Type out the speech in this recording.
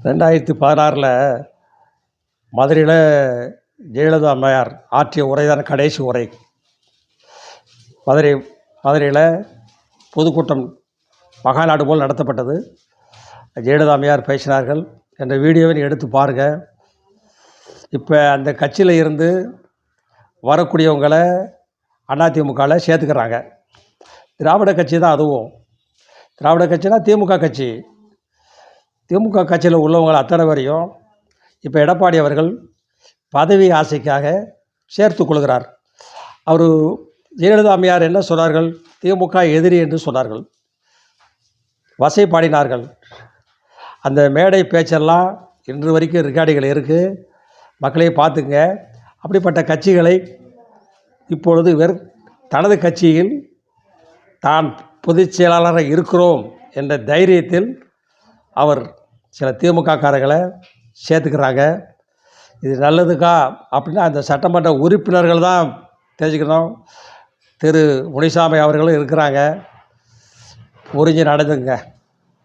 2016 மதுரையில் ஜெயலலிதா அம்மையார் ஆற்றிய உரை தான் கடைசி உரை. மதுரையில் பொதுக்கூட்டம் மகாநாடு போல் நடத்தப்பட்டது. ஜெயலலிதா அம்மையார் பேசினார்கள் என்ற வீடியோவை நீங்கள் எடுத்து பாருங்கள். இப்போ அந்த கட்சியில் இருந்து வரக்கூடியவங்களை அதிமுகவில் சேர்த்துக்கிறாங்க. திராவிட கட்சி தான் அதுவும். திராவிட கட்சினா திமுக கட்சி. திமுக கட்சியில் உள்ளவங்களை அத்தனை பேரையும் இப்போ எடப்பாடி அவர்கள் பதவி ஆசைக்காக சேர்த்து கொள்கிறார். அவர் ஜெயலலிதா அம்மையார் என்ன சொன்னார்கள்? திமுக எதிரி என்று சொன்னார்கள், வசைப்பாடினார்கள். அந்த மேடை பேச்செல்லாம் இன்று வரைக்கும் ரெக்கார்டுகள் இருக்குது, மக்களே பார்த்துங்க. அப்படிப்பட்ட கட்சிகளை இப்பொழுது தனது கட்சியில் தான் பொதுச் செயலாளராக இருக்கிறோம் என்ற தைரியத்தில் அவர் சில திமுக காரர்களை சேர்த்துக்கிறாங்க. இது நல்லதுக்கா அப்படின்னா அந்த சட்டமன்ற உறுப்பினர்கள் தான் தெரிஞ்சுக்கணும். திரு முனிசாமி அவர்களும் இருக்கிறாங்க. புரிஞ்சு நடந்துங்க.